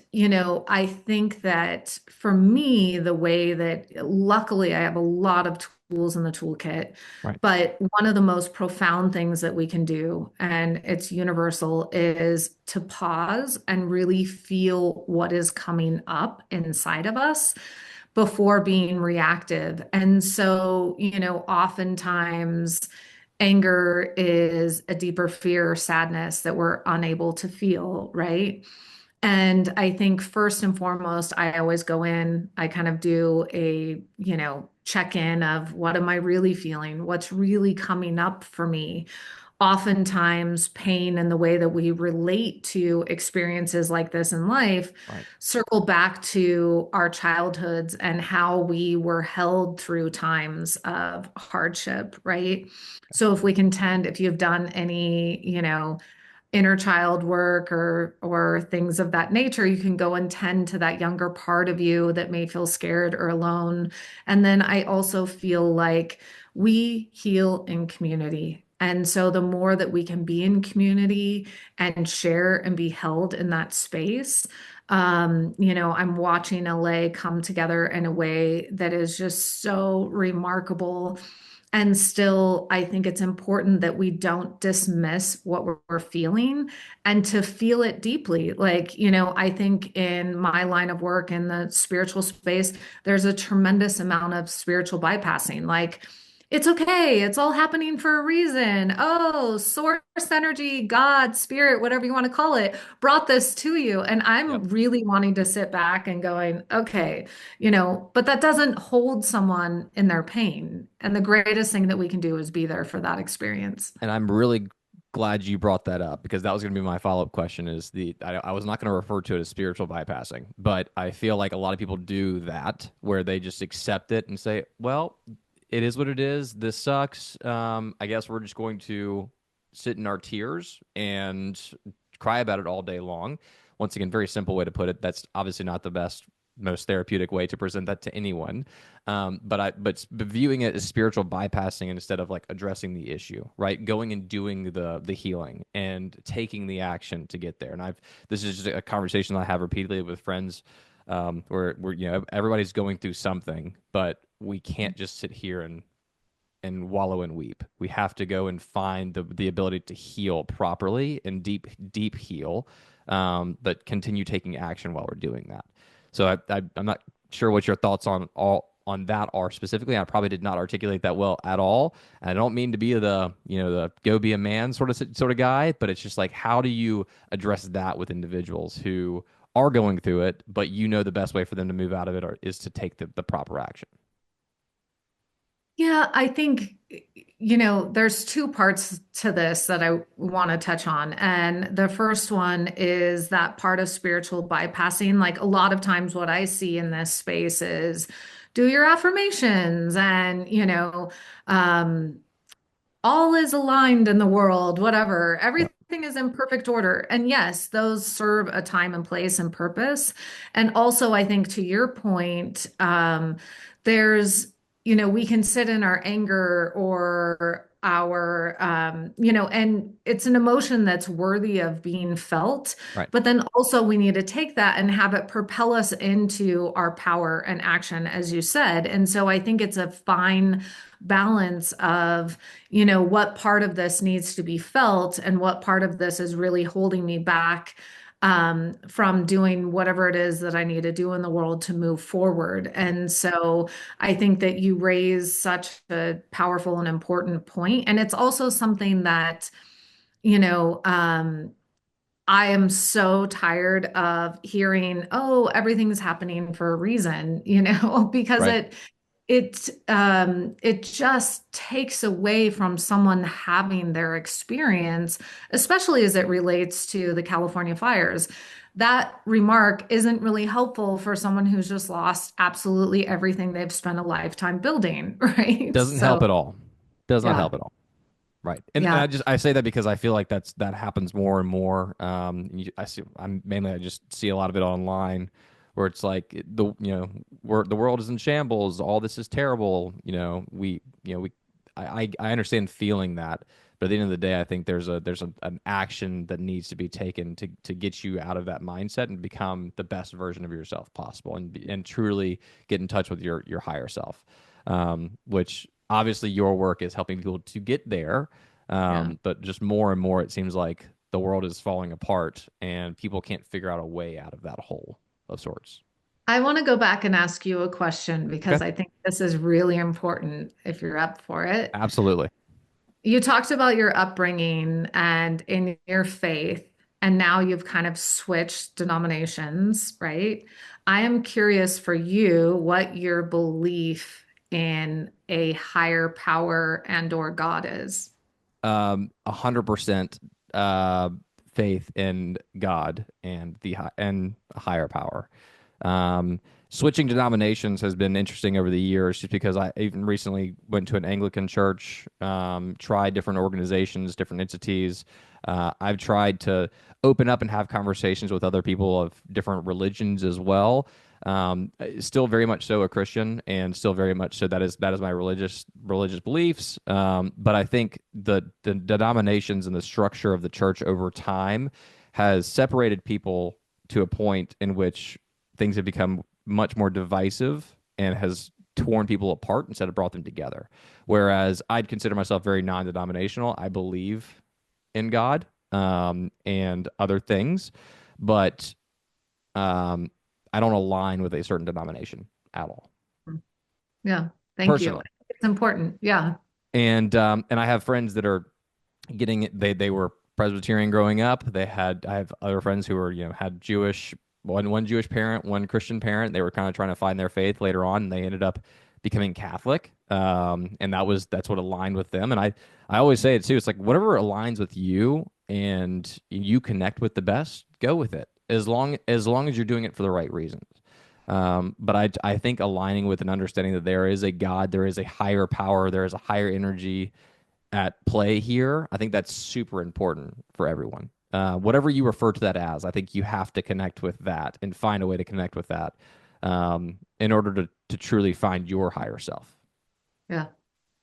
I think that for me, the way that luckily I have a lot of tools in the toolkit, Right. but one of the most profound things that we can do, and it's universal, is to pause and really feel what is coming up inside of us before being reactive. And so, oftentimes, anger is a deeper fear or sadness that we're unable to feel, right? And I think first and foremost, I always go in, I kind of do a, check in of what am I really feeling? What's really coming up for me? Oftentimes, pain and the way that we relate to experiences like this in life Right. circle back to our childhoods and how we were held through times of hardship, right? So if we can tend, if you've done any, inner child work or things of that nature, you can go and tend to that younger part of you that may feel scared or alone. And then I also feel like we heal in community. And so the more that we can be in community and share and be held in that space, I'm watching LA come together in a way that is just so remarkable. And still, I think it's important that we don't dismiss what we're feeling and to feel it deeply. Like, I think in my line of work in the spiritual space, there's a tremendous amount of spiritual bypassing. Like, it's okay. It's all happening for a reason. Oh, source energy, God, spirit, whatever you want to call it, brought this to you. And I'm Yep. really wanting to sit back and going, okay, but that doesn't hold someone in their pain. And the greatest thing that we can do is be there for that experience. And I'm really glad you brought that up because that was going to be my follow-up question is I was not going to refer to it as spiritual bypassing, but I feel like a lot of people do that where they just accept it and say, well, it is what it is. This sucks. I guess we're just going to sit in our tears and cry about it all day long. Once again, very simple way to put it. That's obviously not the best, most therapeutic way to present that to anyone. But viewing it as spiritual bypassing instead of like addressing the issue, right? Going and doing the healing and taking the action to get there. And this is just a conversation that I have repeatedly with friends, where everybody's going through something, but we can't just sit here and wallow and weep. We have to go and find the ability to heal properly and deep heal, but continue taking action while we're doing that. So I'm not sure what your thoughts on that are specifically. I probably did not articulate that well at all. And I don't mean to be the go be a man sort of guy, but it's just like how do you address that with individuals who are going through it, but the best way for them to move out of it is to take the proper action. Yeah, I think, there's two parts to this that I want to touch on. And the first one is that part of spiritual bypassing. Like a lot of times, what I see in this space is do your affirmations and, um, all is aligned in the world, whatever. Everything Yep. is in perfect order. And yes, those serve a time and place and purpose. And also, I think to your point, there's, we can sit in our anger or our, and it's an emotion that's worthy of being felt. Right. But then also, we need to take that and have it propel us into our power and action, as you said. And so I think it's a fine balance of what part of this needs to be felt and what part of this is really holding me back from doing whatever it is that I need to do in the world to move forward. And so I think that you raise such a powerful and important point. And it's also something that, you know, um, I am so tired of hearing, oh, everything's happening for a reason, because Right. it just takes away from someone having their experience, especially as it relates to the California fires. That remark isn't really helpful for someone who's just lost absolutely everything they've spent a lifetime building, right? Doesn't help So, at all. Does not yeah, help at all. Right. And yeah, I say that because I feel like that happens more and more. I just see a lot of it online where it's like the world is in shambles, all this is terrible. I understand feeling that, but at the end of the day, I think an action that needs to be taken to get you out of that mindset and become the best version of yourself possible, and truly get in touch with your higher self. Which obviously your work is helping people to get there. yeah. But just more and more, it seems like the world is falling apart and people can't figure out a way out of that hole of sorts. I want to go back and ask you a question Okay. because I think this is really important if you're up for it. Absolutely. You talked about your upbringing and in your faith, and now you've kind of switched denominations, right? I am curious for you what your belief in a higher power and or God is. 100% uh, faith in God and and a higher power. Um, Switching denominations has been interesting over the years, just because I even recently went to an Anglican church, tried different organizations, different entities. I've tried to open up and have conversations with other people of different religions as well. Still very much so a Christian, and still very much so that is my religious beliefs. But I think the denominations and the structure of the church over time has separated people to a point in which things have become much more divisive and has torn people apart instead of brought them together. Whereas I'd consider myself very non-denominational. I believe in God, and other things, but um, I don't align with a certain denomination at all, Yeah, thank you. personally. It's important. Yeah. And I have friends that are getting it. They were Presbyterian growing up. I have other friends who were had one Jewish parent, one Christian parent. They were kind of trying to find their faith later on, and they ended up becoming Catholic. And that's what aligned with them. And I always say it too. It's like whatever aligns with you and you connect with the best, go with it. As long as you're doing it for the right reasons. But I think aligning with an understanding that there is a God, there is a higher power, there is a higher energy at play here. I think that's super important for everyone. Whatever you refer to that as, I think you have to connect with that and find a way to connect with that, in order to truly find your higher self. Yeah,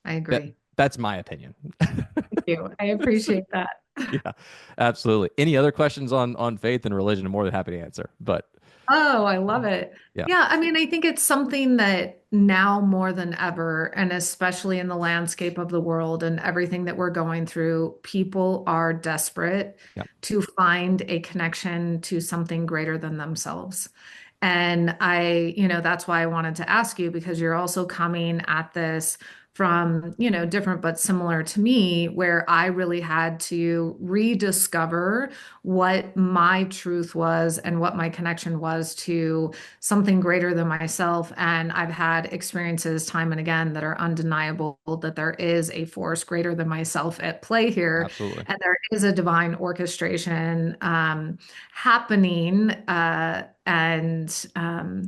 I That agree. that's my opinion. Thank you. I appreciate that. Yeah, absolutely. Any other questions on faith and religion? I'm more than happy to answer. But Oh, I love it. yeah, Yeah, I mean, I think it's something that now more than ever, and especially in the landscape of the world and everything that we're going through, people are desperate yeah, to find a connection to something greater than themselves. And that's why I wanted to ask you because you're also coming at this from, different but similar to me, where I really had to rediscover what my truth was and what my connection was to something greater than myself. And I've had experiences time and again that are undeniable that there is a force greater than myself at play here, absolutely. and there is a divine orchestration happening.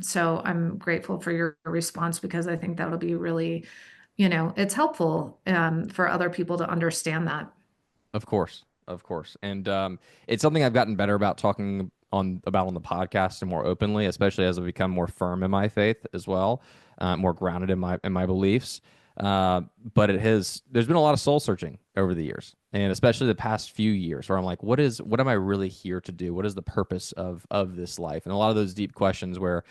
So I'm grateful for your response because I think that'll be really, it's helpful for other people to understand that. Of course. of course. And it's something I've gotten better about talking on the podcast and more openly, especially as I've become more firm in my faith as well, more grounded in my beliefs. Uh, but there's been a lot of soul searching over the years, and especially the past few years, where I'm like, what am I really here to do? What is the purpose of this life? And a lot of those deep questions where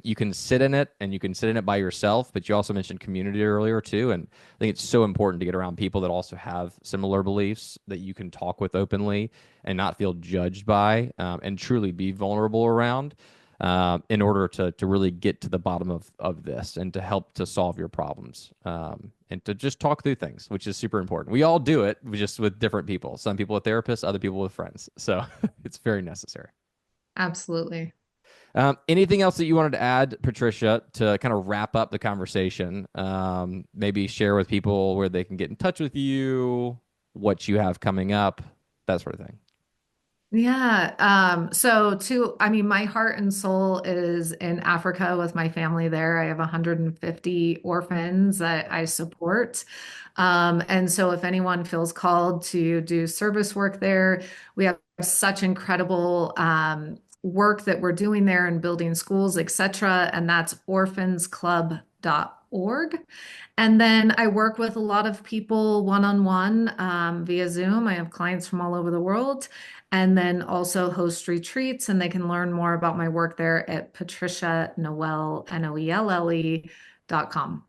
you can sit in it and you can sit in it by yourself, but you also mentioned community earlier too, and I think it's so important to get around people that also have similar beliefs that you can talk with openly and not feel judged by, and truly be vulnerable around, in order to really get to the bottom of this and to help to solve your problems, and to just talk through things, which is super important. We all do it just with different people. Some people with therapists, other people with friends. So it's very necessary. Absolutely. Anything else that you wanted to add, Patricia, to kind of wrap up the conversation? Maybe share with people where they can get in touch with you, what you have coming up, that sort of thing. Yeah. I mean, my heart and soul is in Africa with my family there. I have 150 orphans that I support. And so if anyone feels called to do service work there, we have such incredible work that we're doing there and building schools, etc. And that's orphansclub.org. And then I work with a lot of people one-on-one via Zoom. I have clients from all over the world, and then also host retreats. And they can learn more about my work there at Patricia Noelle, Noelle.com.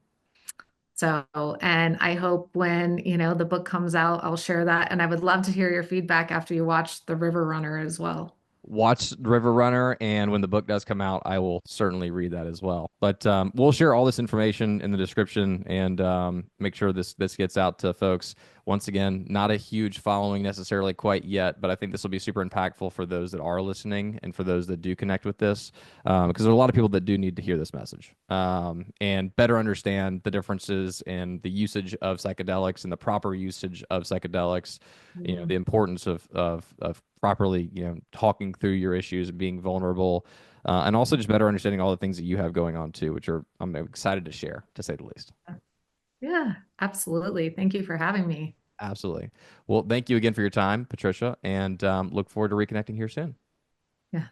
So, and I hope when, the book comes out, I'll share that. And I would love to hear your feedback after you watch The River Runner as well. Watch River Runner, and when the book does come out, I will certainly read that as well. But we'll share all this information in the description, and make sure this gets out to folks. Once again, not a huge following necessarily quite yet, but I think this will be super impactful for those that are listening and for those that do connect with this, because there are a lot of people that do need to hear this message, and better understand the differences in the usage of psychedelics and the proper usage of psychedelics. The importance of properly, talking through your issues and being vulnerable, and also just better understanding all the things that you have going on too, which I'm excited to share, to say the least. Yeah, absolutely. Thank you for having me. Absolutely. Well, thank you again for your time, Patricia, and look forward to reconnecting here soon. Yeah.